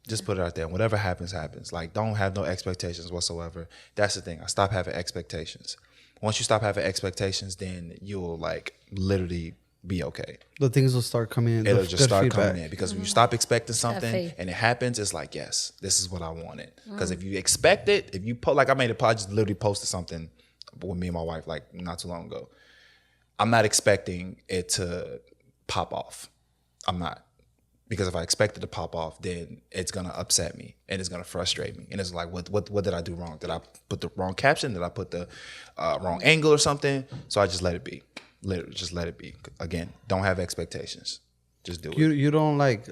Just put it out there. And whatever happens, happens. Like, don't have no expectations whatsoever. That's the thing. I stop having expectations. Once you stop having expectations, then you'll like literally be okay. The things will start coming in. It'll just start feedback. coming in because when you stop expecting something faith. and it happens, it's like, yes, this is what I wanted. Because if you expect it, if you like I made a I just literally posted something with me and my wife like not too long ago. I'm not expecting it to pop off. I'm not. Because if I expect it to pop off, then it's gonna upset me and it's gonna frustrate me. And it's like, what did I do wrong? Did I put the wrong caption? Did I put the wrong angle or something? So I just let it be. Literally, just let it be. Again, don't have expectations. Just do it. You don't like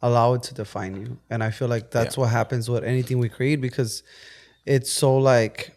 allow it to define you, and I feel like that's what happens with anything we create because it's so like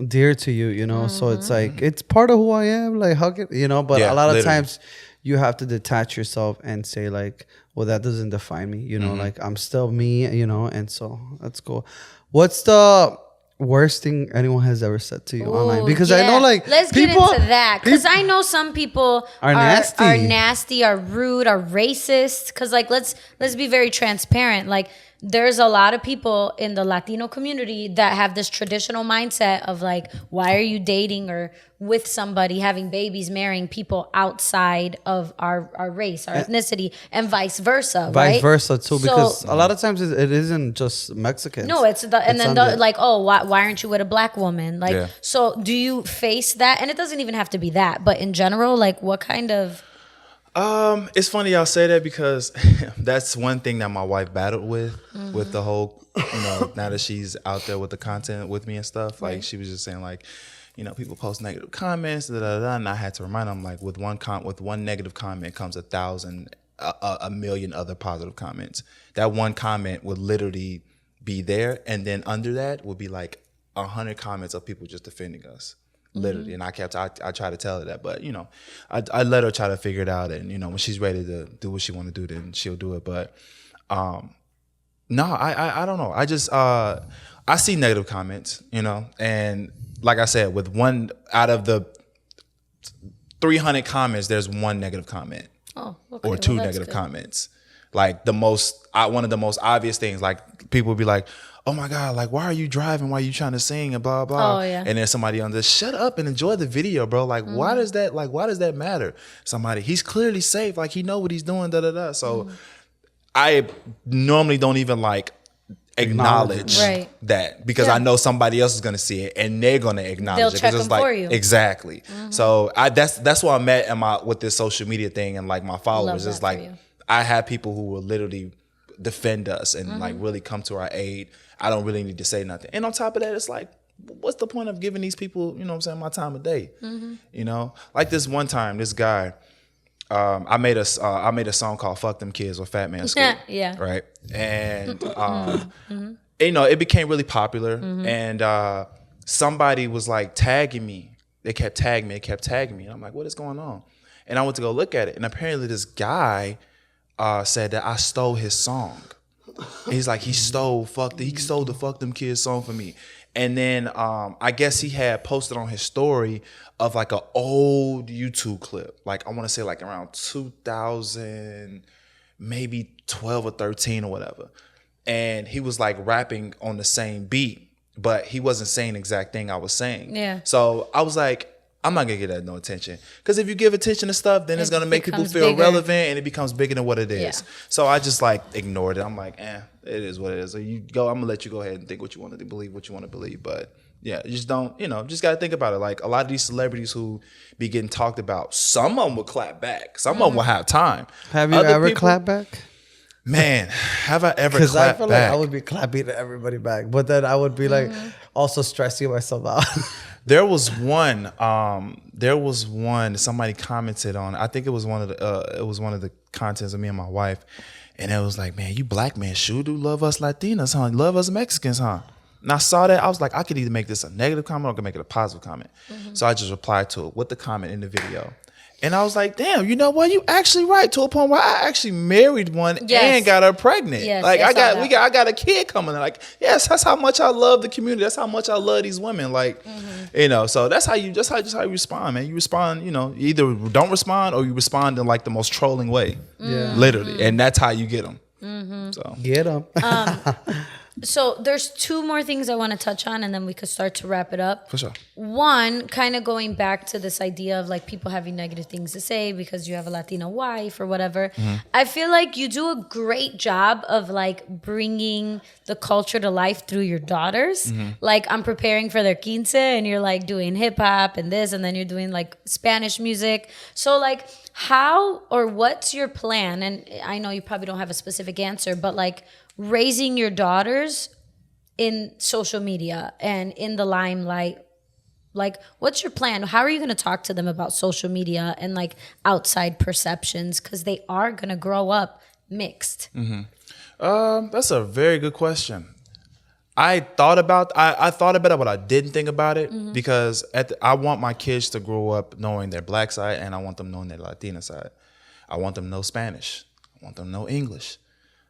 dear to you, you know. So it's like it's part of who I am. Like how can you know? But a lot of times you have to detach yourself and say like, well, that doesn't define me, you know. Like I'm still me, you know. And so that's cool. What's the worst thing anyone has ever said to you online? Because I know like let's people, get into that because I know some people are nasty, are rude, are racist. Because like let's be very transparent. Like there's a lot of people in the Latino community that have this traditional mindset of like, why are you dating or with somebody, having babies, marrying people outside of our race, our ethnicity, and vice versa. Vice versa too, because a lot of times it isn't just Mexicans. No, it's like, oh, why aren't you with a black woman? Like, so do you face that? And it doesn't even have to be that, but in general, like, what kind of? It's funny y'all say that because that's one thing that my wife battled with the whole, you know, now that she's out there with the content with me and stuff. Like she was just saying like, you know, people post negative comments, and I had to remind them like with one negative comment comes 1,000, a million other positive comments. That one comment would literally be there, and then under that would be like 100 comments of people just defending us. Literally, and I try to tell her that, but you know, I let her try to figure it out, and you know, when she's ready to do what she want to do, then she'll do it. But no, I don't know. I just I see negative comments, you know, and like I said, with one out of the 300 comments, there's one negative comment or two negative comments. Like one of the most obvious things, like people would be like, oh my God, like, why are you driving? Why are you trying to sing and blah, blah. Oh, yeah. And then somebody on this, shut up and enjoy the video, bro. Like, why does that matter? Somebody, he's clearly safe. Like, he know what he's doing, da, da, da. So I normally don't even like acknowledge that because I know somebody else is going to see it and they're going to acknowledge They'll it. check It's them like, for you. Exactly. So that's where I'm at with this social media thing and like my followers. It's like, I have people who will literally defend us and like really come to our aid. I don't really need to say nothing. And on top of that, it's like, what's the point of giving these people, you know what I'm saying, my time of day? You know, like this one time, this guy, I made a song called "Fuck Them Kids" with Fat Man Scoop. Right, and you know, it became really popular, and somebody was like tagging me. They kept tagging me, and I'm like, what is going on? And I went to go look at it, and apparently this guy said that I stole his song. And he's like, he stole the "Fuck Them Kids" song from me. And then I guess he had posted on his story of like an old YouTube clip. Like I want to say like around 2000, maybe 12 or 13 or whatever. And he was like rapping on the same beat, but he wasn't saying the exact thing I was saying. Yeah. So I was like, I'm not gonna give that no attention. Because if you give attention to stuff, then it's gonna make people feel bigger. relevant and it becomes bigger than what it is. Yeah. So I just like ignored it. I'm like, it is what it is. So I'm gonna let you go ahead and think what you want to believe, what you want to believe. But yeah, you just don't, just gotta think about it. Like a lot of these celebrities who be getting talked about, some of them will clap back. Some of them will have time. Have you ever clapped back? Man, have I ever Because I clapped feel back? like I would be clapping to everybody back, but then I would be like also stressing myself out. There was one. Somebody commented on. I think it was one of the contents of me and my wife, and it was like, "Man, you black men sure do love us Latinas, huh? Love us Mexicans, huh?" And I saw that. I was like, I could either make this a negative comment or I could make it a positive comment. So I just replied to it with the comment in the video. And I was like, damn, you know what? You actually right, to a point where I actually married one and got her pregnant. Yes, like I got a kid coming. Like, yes, that's how much I love the community. That's how much I love these women. Like, so that's how you respond, man. You respond, you either don't respond or you respond in like the most trolling way. Yeah. Literally. And that's how you get them. So Get them. So there's two more things I want to touch on, and then we could start to wrap it up. for sure. One, kind of going back to this idea of like people having negative things to say because you have a Latino wife or whatever. I feel like you do a great job of like bringing the culture to life through your daughters. Like I'm preparing for their quince and you're like doing hip hop and this, and then you're doing like Spanish music. So like how or what's your plan? And I know you probably don't have a specific answer, but like raising your daughters in social media and in the limelight, like what's your plan? How are you going to talk to them about social media and like outside perceptions, because they are going to grow up mixed? That's a very good question. I thought about it, but I didn't think about it because I want my kids to grow up knowing their black side, and I want them knowing their Latina side. I want them to know Spanish. I want them to know English.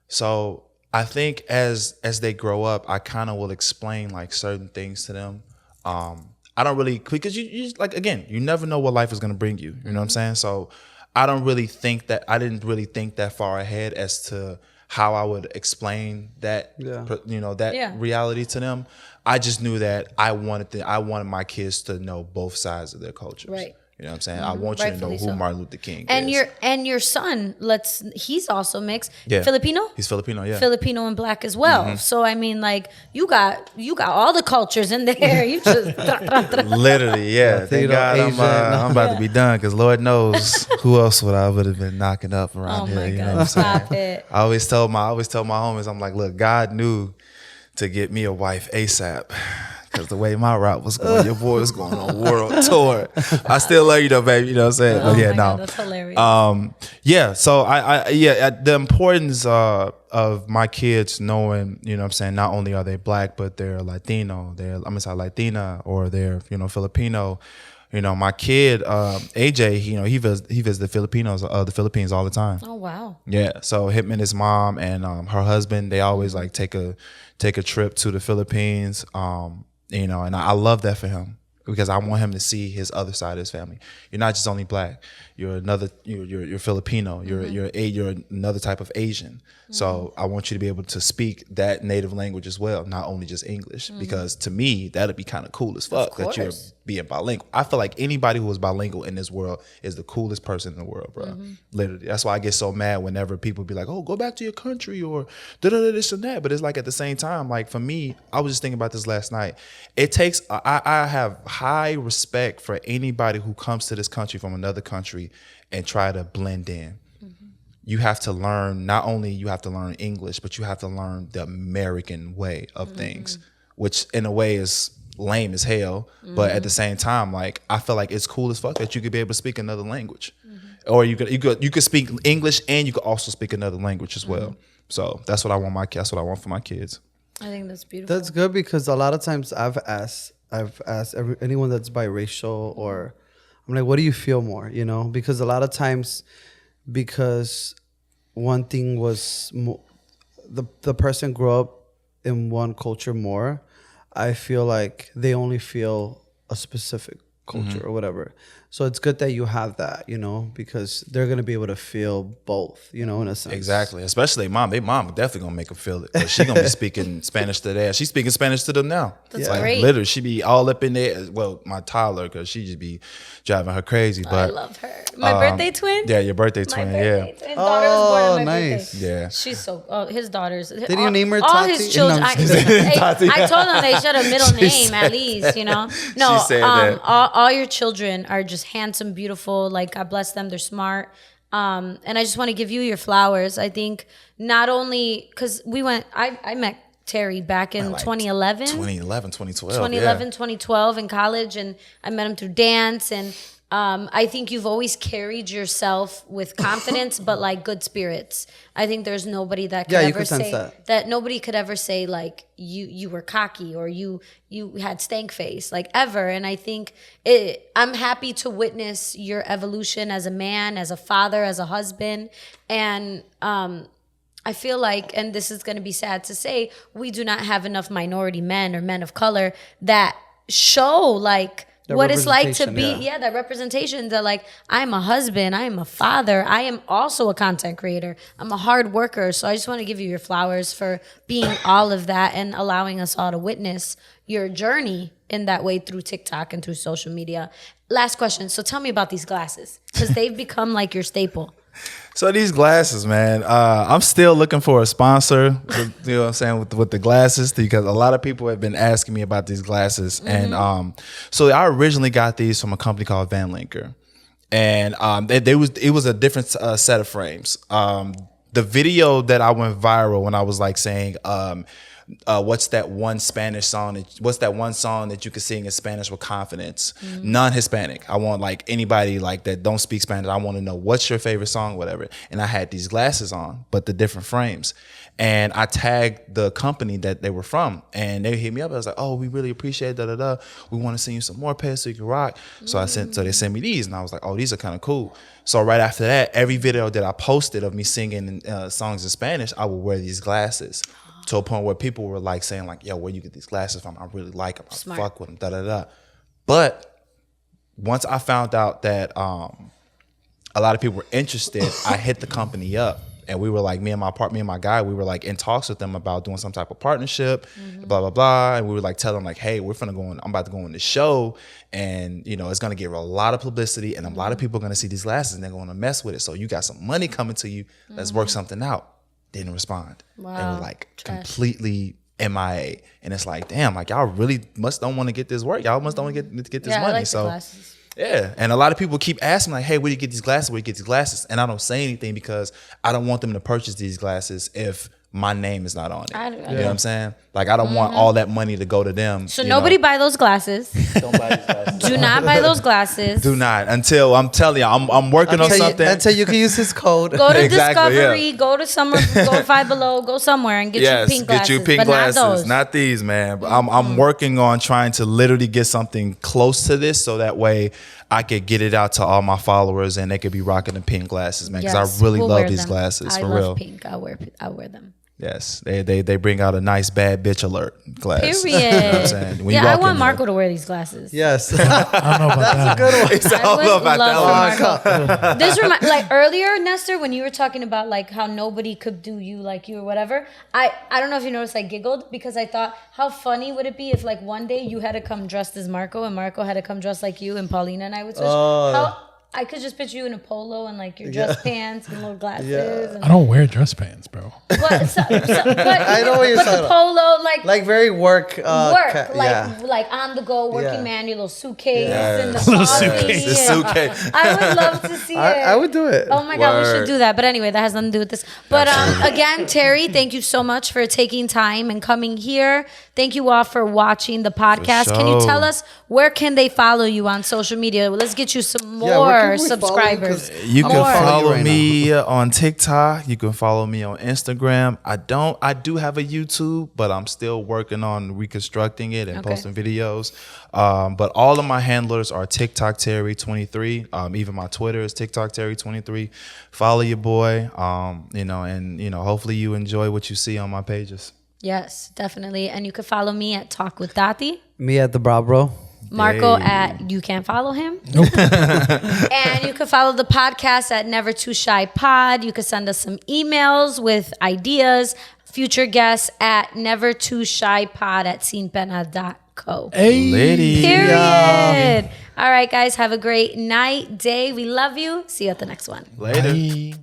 So I think as they grow up, I kind of will explain like certain things to them. I don't really, because you like, again, you never know what life is going to bring you. You know what I'm saying? So I didn't really think that far ahead as to how I would explain that, reality to them. I just knew that I wanted my kids to know both sides of their cultures. Right. You know what I'm saying? I want you to know Rightfully who so. Martin Luther King And is. your son, he's also mixed. Yeah. Filipino? He's Filipino, yeah. Filipino and black as well. So I mean, like you got all the cultures in there. You just Literally, yeah. Thank Latino, God Asian. I'm about to be done, because Lord knows who else would have been knocking up around Oh here. my You know God, what I'm saying? stop it. I always tell my homies, I'm like, look, God knew to get me a wife ASAP. Because the way my route was going, your boy was going on a world tour. I still love you though, baby. You know what I'm saying? Oh But yeah, my God, no. that's hilarious. Yeah, so the importance of my kids knowing, you know what I'm saying, not only are they black, but they're Latino, Latina, or they're, Filipino. You know, my kid, AJ, he visits the Philippines all the time. Oh wow. Yeah, so him and his mom and her husband, they always like take a trip to the Philippines. And I love that for him, because I want him to see his other side of his family. You're not just only black. You're you're Filipino. You're another type of Asian. So I want you to be able to speak that native language as well, not only just English. Because to me, that'd be kind of cool as fuck that you're being bilingual. I feel like anybody who is bilingual in this world is the coolest person in the world, bro. Literally. That's why I get so mad whenever people be like, "Oh, go back to your country," or this and that. But it's like, at the same time, like for me, I was just thinking about this last night. It takes I have high respect for anybody who comes to this country from another country and try to blend in. You have to learn, not only you have to learn English, but you have to learn the American way of things, which in a way is lame as hell. But at the same time, like, I feel like it's cool as fuck that you could be able to speak another language, or you could speak English and you could also speak another language as well. So that's what I want for my kids. I think that's beautiful. That's good, because a lot of times I've asked anyone that's biracial, or I'm like, what do you feel more? Because a lot of times, because one thing was the person grew up in one culture more, I feel like they only feel a specific culture or whatever. So it's good that you have that, because they're going to be able to feel both, in a sense. Exactly. Especially mom. Their mom definitely going to make them feel it. She's going to be speaking Spanish to them. She's speaking Spanish to them now. That's like, great. Literally, she be all up in there. Well, my toddler, because she just be driving her crazy. But I love her. My birthday twin? Yeah, your birthday My twin. birthday Yeah. twin. Daughter was born on my nice. birthday. Yeah. She's so, his daughters. Did you name her All Tati? his children. No, I'm I told them they should have middle name at least, No, She said that. all your children are just handsome, beautiful. Like, God bless them. They're smart. And I just want to give you your flowers. I think not only because I met Terry back in 2011. 2012. 2012 in college, and I met him through dance, and I think you've always carried yourself with confidence, but like good spirits. I think there's nobody that could ever say that nobody could ever say like you were cocky or you had stank face, like, ever. And I think I'm happy to witness your evolution as a man, as a father, as a husband, and I feel like, and this is going to be sad to say, we do not have enough minority men or men of color that show like what it's like to representation, be, that representation that like, I'm a husband, I am a father, I am also a content creator, I'm a hard worker. So I just want to give you your flowers for being all of that and allowing us all to witness your journey in that way through TikTok and through social media. Last question. So tell me about these glasses, because they've become like your staple. So these glasses, man, I'm still looking for a sponsor, you know what I'm saying, with the glasses, because a lot of people have been asking me about these glasses. And so I originally got these from a company called Van Linker. And it was a different set of frames. The video that I went viral when I was like saying, what's that one Spanish song? What's that one song that you can sing in Spanish with confidence? Non-Hispanic. I want like anybody like that don't speak Spanish. I want to know what's your favorite song, whatever. And I had these glasses on, but the different frames. And I tagged the company that they were from, and they hit me up. I was like, "Oh, we really appreciate da. We want to send you some more pairs so you can rock." So they sent me these, and I was like, "Oh, these are kind of cool." So right after that, every video that I posted of me singing songs in Spanish, I would wear these glasses. To a point where people were like saying like, "Yo, where you get these glasses from? I really like them. I fuck with them." But once I found out that a lot of people were interested, I hit the company up, and we were like, me and my guy, we were like in talks with them about doing some type of partnership, blah blah blah. And we were like telling them like, "Hey, I'm about to go on the show, and you know it's gonna get a lot of publicity, and a lot of people are gonna see these glasses, and they're gonna mess with it. So you got some money coming to you. Let's work something out." Didn't respond. Wow. They were like completely MIA. And it's like, damn, like y'all really must don't want to get this work. Y'all must don't want to get this money. I like so the glasses. yeah. And a lot of people keep asking like, "Hey, where do you get these glasses? Where do you get these glasses?" And I don't say anything because I don't want them to purchase these glasses if my name is not on it. You know what I'm saying? Like I don't want all that money to go to them. So nobody buy those glasses. Don't buy these glasses. Do not buy those glasses. Do not until I'm telling you, I'm working on something. Until you can use his code. Go to Exactly, Discovery, go to somewhere, go to Five Below, go somewhere and get you pink glasses. Get you pink but glasses, not those. not these, man. But I'm working on trying to literally get something close to this, so that way I could get it out to all my followers and they could be rocking the pink glasses, man. Because I really we'll love wear these them. glasses I for love real. pink. I'll wear them. Yes, they bring out a nice bad bitch alert glass. Period. You know what I'm saying? When you I walk want in Marco to wear these glasses. Yes. I don't know about that. Good one. there. I would don't know about love that one. for Marco. This like earlier, Nestor, when you were talking about like how nobody could do you like you or whatever. I don't know if you noticed, I giggled because I thought, how funny would it be if like one day you had to come dressed as Marco and Marco had to come dressed like you and Paulina and I would switch. How I could just picture you in a polo and like your dress pants and little glasses. And, I don't wear dress pants, bro. but I know what you're but talking the about. polo Like very work. like on the go working Yeah. man, your little suitcase and the Little coffee. suitcase. The suitcase. I would love to see it. I would do it. Oh my God, we Word. should do that. But anyway, that has nothing to do with this. But again, Terry, thank you so much for taking time and coming here. Thank you all for watching the podcast. Can you sure. tell us where can they follow you on social media? Let's get you some Yeah, where can more we follow you? subscribers. 'Cause You I'm can gonna follow you follow right me on TikTok. You can follow me on Instagram. I do have a YouTube, but I'm still working on reconstructing it and posting videos. But all of my handlers are TikTok Terry 23. Even my Twitter is TikTok Terry 23. Follow your boy. And hopefully you enjoy what you see on my pages. Yes, definitely. And you can follow me at Talk with Dati. Me at the Bra Bro. Marco at you can't follow him. Nope. And you can follow the podcast at Never Too Shy Pod. You can send us some emails with ideas, future guests at Never Too Shy Pod at scenepena.co. Hey. Lady. Period. All right, guys, have a great night, day. We love you. See you at the next one. Later. Bye.